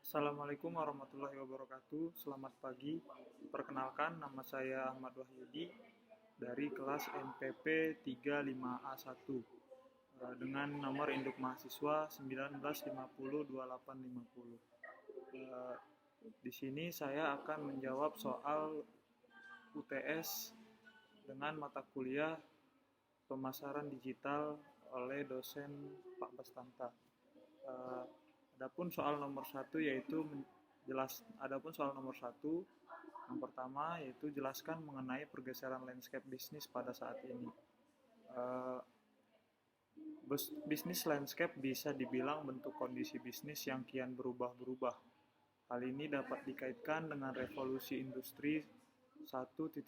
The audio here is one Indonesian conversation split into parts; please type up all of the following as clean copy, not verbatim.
Assalamualaikum warahmatullahi wabarakatuh. Selamat pagi. Perkenalkan, nama saya Ahmad Wahyudi dari kelas MPP 35A1 dengan nomor induk mahasiswa 19502850. Di sini saya akan menjawab soal UTS dengan mata kuliah pemasaran digital oleh dosen Pak Bastanta. Uh, Adapun soal nomor satu yaitu Adapun soal nomor satu yang pertama yaitu jelaskan mengenai pergeseran landscape bisnis pada saat ini. Uh, Bisnis landscape bisa dibilang bentuk kondisi bisnis yang kian berubah-berubah. Hal ini dapat dikaitkan dengan revolusi industri 1.0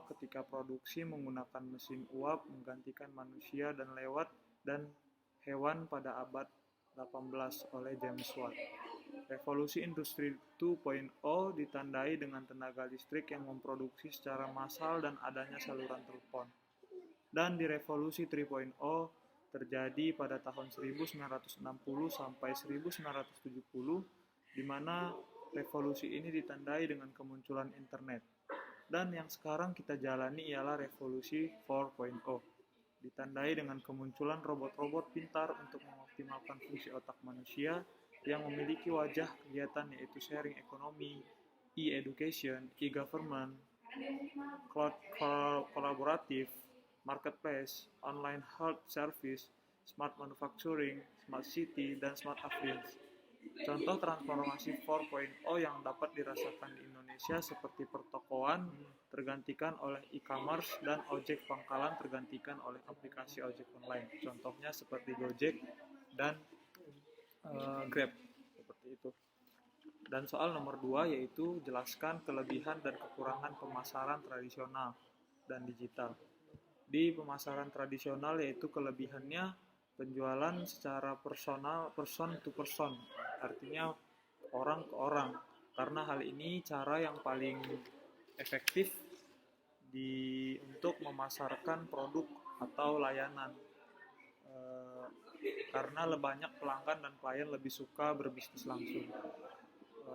ketika produksi menggunakan mesin uap menggantikan manusia dan hewan pada abad 18 oleh James Watt. Revolusi industri 2.0 ditandai dengan tenaga listrik yang memproduksi secara massal dan adanya saluran telepon. Dan di revolusi 3.0 terjadi pada tahun 1960 sampai 1970, di mana revolusi ini ditandai dengan kemunculan internet. Dan yang sekarang kita jalani ialah revolusi 4.0, ditandai dengan kemunculan robot-robot pintar untuk mengoptimalkan fungsi otak manusia yang memiliki wajah kegiatan yaitu sharing ekonomi, e-education, e-government, cloud kolaboratif, marketplace, online health service, smart manufacturing, smart city, dan smart affluence. Contoh transformasi 4.0 yang dapat dirasakan di Indonesia seperti pertokoan tergantikan oleh e-commerce dan ojek pangkalan tergantikan oleh aplikasi ojek online. Contohnya seperti Gojek dan Grab, seperti itu. Dan soal nomor 2 yaitu jelaskan kelebihan dan kekurangan pemasaran tradisional dan digital. Di pemasaran tradisional yaitu kelebihannya penjualan secara personal, person to person, artinya orang ke orang, karena hal ini cara yang paling efektif untuk memasarkan produk atau layanan, karena banyak pelanggan dan klien lebih suka berbisnis langsung.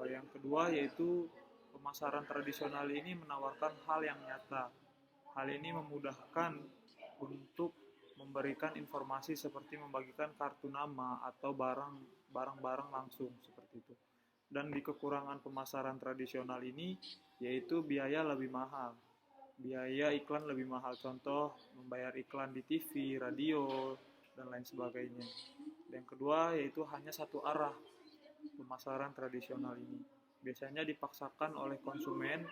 Yang kedua yaitu pemasaran tradisional ini menawarkan hal yang nyata. Hal ini memudahkan untuk memberikan informasi seperti membagikan kartu nama atau barang-barang langsung seperti itu. Dan di kekurangan pemasaran tradisional ini yaitu biaya lebih mahal. Biaya iklan lebih mahal, contoh membayar iklan di TV, radio, dan lain sebagainya. Yang kedua yaitu hanya satu arah pemasaran tradisional ini. Biasanya dipaksakan oleh konsumen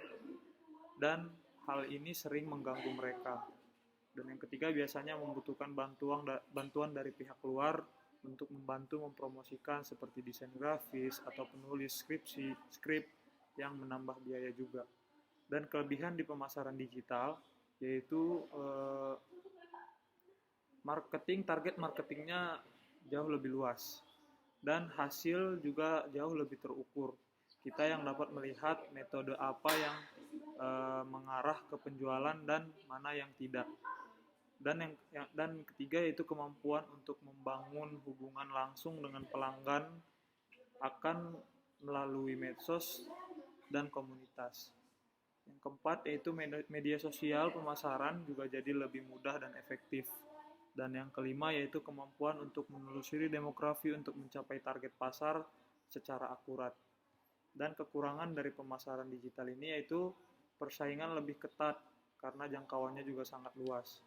dan hal ini sering mengganggu mereka. Dan yang ketiga biasanya membutuhkan bantuan dari pihak luar untuk membantu mempromosikan seperti desain grafis atau penulis skrip yang menambah biaya juga. Dan kelebihan di pemasaran digital yaitu target marketingnya jauh lebih luas dan hasil juga jauh lebih terukur. Kita yang dapat melihat metode apa yang mengarah ke penjualan dan mana yang tidak. Dan ketiga yaitu kemampuan untuk membangun hubungan langsung dengan pelanggan akan melalui medsos dan komunitas. Yang keempat yaitu media sosial pemasaran juga jadi lebih mudah dan efektif. Dan yang kelima yaitu kemampuan untuk menelusuri demografi untuk mencapai target pasar secara akurat. Dan kekurangan dari pemasaran digital ini yaitu persaingan lebih ketat karena jangkauannya juga sangat luas.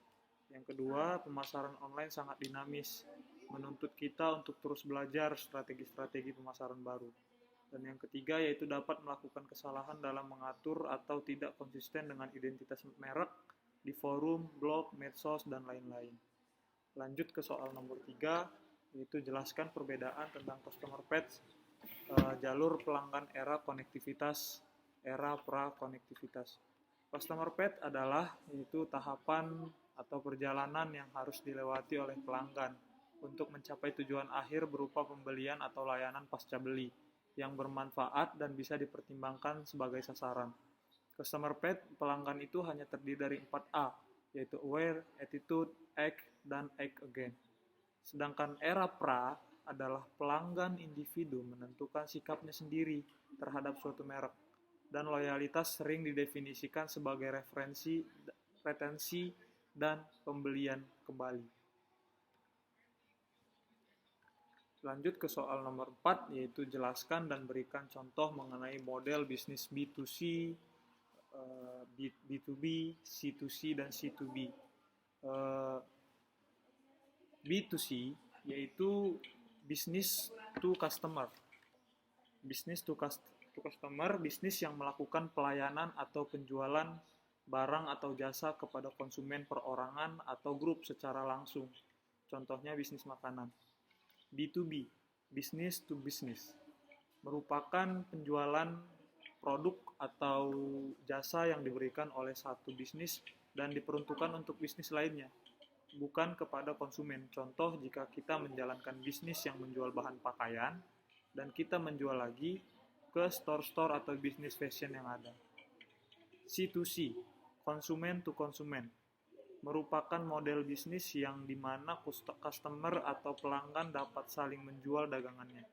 Yang kedua, pemasaran online sangat dinamis, menuntut kita untuk terus belajar strategi-strategi pemasaran baru. Dan yang ketiga yaitu dapat melakukan kesalahan dalam mengatur atau tidak konsisten dengan identitas merek di forum, blog, medsos, dan lain-lain. Lanjut ke soal nomor 3, yaitu jelaskan perbedaan tentang customer path, jalur pelanggan era konektivitas, era pra-konektivitas. Customer path adalah yaitu tahapan atau perjalanan yang harus dilewati oleh pelanggan untuk mencapai tujuan akhir berupa pembelian atau layanan pasca beli yang bermanfaat dan bisa dipertimbangkan sebagai sasaran. Customer path pelanggan itu hanya terdiri dari 4A, yaitu aware, attitude, act, dan act again. Sedangkan era pra adalah pelanggan individu menentukan sikapnya sendiri terhadap suatu merek, dan loyalitas sering didefinisikan sebagai retensi dan pembelian kembali. Lanjut ke soal nomor 4, yaitu jelaskan dan berikan contoh mengenai model bisnis B2C, B2B, C2C, dan C2B. B2C yaitu business to customer. Business to customer, bisnis yang melakukan pelayanan atau penjualan barang atau jasa kepada konsumen perorangan atau grup secara langsung. Contohnya bisnis makanan. B2B, business to business, merupakan penjualan produk atau jasa yang diberikan oleh satu bisnis dan diperuntukkan untuk bisnis lainnya, bukan kepada konsumen. Contoh, jika kita menjalankan bisnis yang menjual bahan pakaian dan kita menjual lagi ke store-store atau bisnis fashion yang ada. C2C, konsumen to konsumen, merupakan model bisnis yang dimana customer atau pelanggan dapat saling menjual dagangannya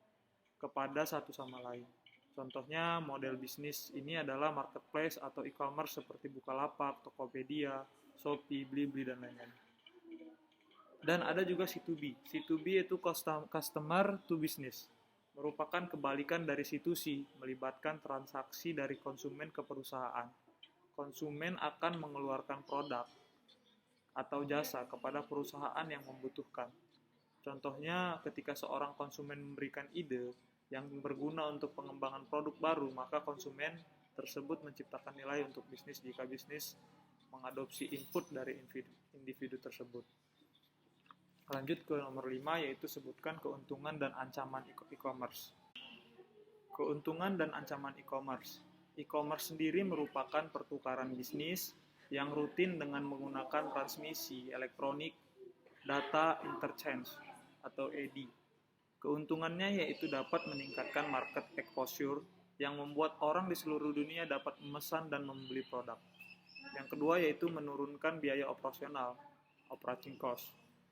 kepada satu sama lain. Contohnya model bisnis ini adalah marketplace atau e-commerce seperti Bukalapak, Tokopedia, Shopee, Blibli, dan lain-lain. Dan ada juga C2B. C2B itu customer to business, merupakan kebalikan dari C2C, melibatkan transaksi dari konsumen ke perusahaan. Konsumen akan mengeluarkan produk atau jasa kepada perusahaan yang membutuhkan. Contohnya, ketika seorang konsumen memberikan ide yang berguna untuk pengembangan produk baru, maka konsumen tersebut menciptakan nilai untuk bisnis jika bisnis mengadopsi input dari individu tersebut. Lanjut ke nomor 5, yaitu sebutkan keuntungan dan ancaman e-commerce. Keuntungan dan ancaman e-commerce. E-commerce sendiri merupakan pertukaran bisnis yang rutin dengan menggunakan transmisi elektronik data interchange atau ED. Keuntungannya yaitu dapat meningkatkan market exposure yang membuat orang di seluruh dunia dapat memesan dan membeli produk. Yang kedua yaitu menurunkan biaya operasional, operating cost.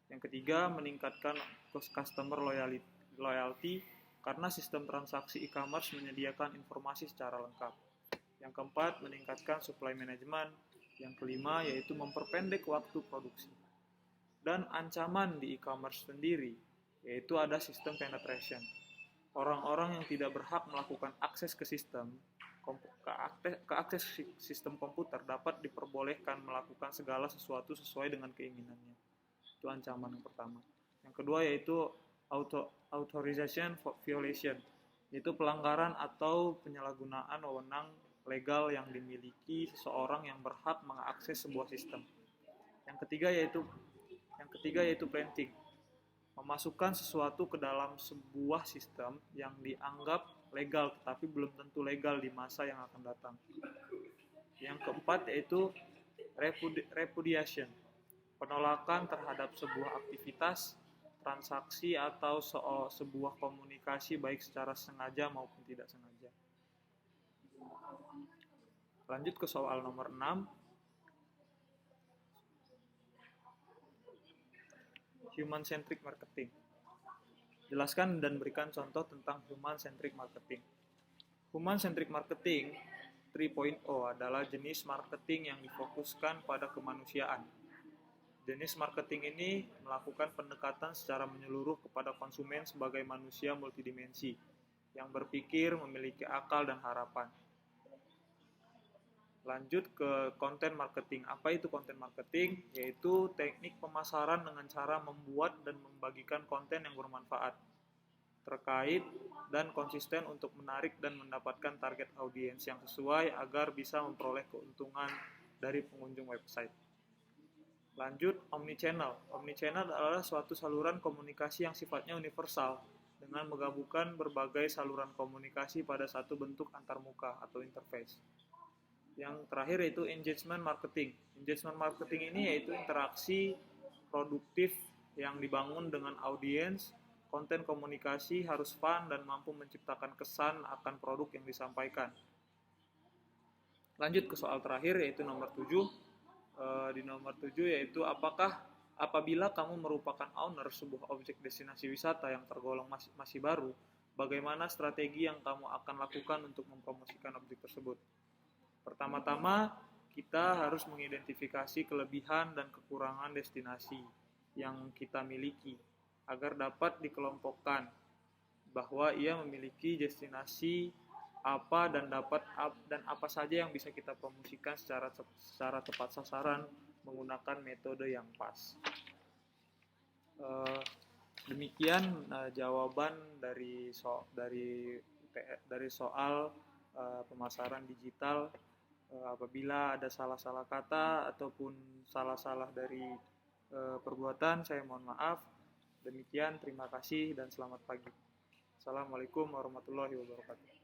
Yang ketiga, meningkatkan customer loyalty karena sistem transaksi e-commerce menyediakan informasi secara lengkap. Yang keempat, meningkatkan supply management. Yang kelima, yaitu memperpendek waktu produksi. Dan ancaman di e-commerce sendiri, yaitu ada sistem penetration. Orang-orang yang tidak berhak melakukan akses ke akses sistem komputer dapat diperbolehkan melakukan segala sesuatu sesuai dengan keinginannya. Itu ancaman yang pertama. Yang kedua yaitu authorization violation, yaitu pelanggaran atau penyalahgunaan wewenang legal yang dimiliki seseorang yang berhak mengakses sebuah sistem. Yang ketiga yaitu planting, memasukkan sesuatu ke dalam sebuah sistem yang dianggap legal tetapi belum tentu legal di masa yang akan datang. Yang keempat yaitu repudiation, penolakan terhadap sebuah aktivitas, transaksi atau sebuah komunikasi baik secara sengaja maupun tidak sengaja. Lanjut ke soal nomor 6. Human-centric marketing. Jelaskan dan berikan contoh tentang human-centric marketing. Human-centric marketing 3.0 adalah jenis marketing yang difokuskan pada kemanusiaan. Jenis marketing ini melakukan pendekatan secara menyeluruh kepada konsumen sebagai manusia multidimensi yang berpikir, memiliki akal dan harapan. Lanjut ke konten marketing. Apa itu konten marketing? Yaitu teknik pemasaran dengan cara membuat dan membagikan konten yang bermanfaat, terkait, dan konsisten untuk menarik dan mendapatkan target audiens yang sesuai agar bisa memperoleh keuntungan dari pengunjung website. Lanjut, omnichannel. Omnichannel adalah suatu saluran komunikasi yang sifatnya universal dengan menggabungkan berbagai saluran komunikasi pada satu bentuk antarmuka atau interface. Yang terakhir yaitu engagement marketing. Engagement marketing ini yaitu interaksi produktif yang dibangun dengan audiens. Konten komunikasi harus fun dan mampu menciptakan kesan akan produk yang disampaikan. Lanjut ke soal terakhir yaitu nomor 7. Di nomor 7 yaitu apakah Apabila kamu merupakan owner sebuah objek destinasi wisata yang tergolong masih baru, bagaimana strategi yang kamu akan lakukan untuk mempromosikan objek tersebut? Pertama-tama, kita harus mengidentifikasi kelebihan dan kekurangan destinasi yang kita miliki agar dapat dikelompokkan bahwa ia memiliki destinasi apa dan apa saja yang bisa kita promosikan secara tepat sasaran menggunakan metode yang pas. Demikian jawaban dari soal pemasaran digital. Apabila ada salah-salah kata ataupun salah-salah dari perbuatan, saya mohon maaf. Demikian, terima kasih dan selamat pagi. Assalamualaikum warahmatullahi wabarakatuh.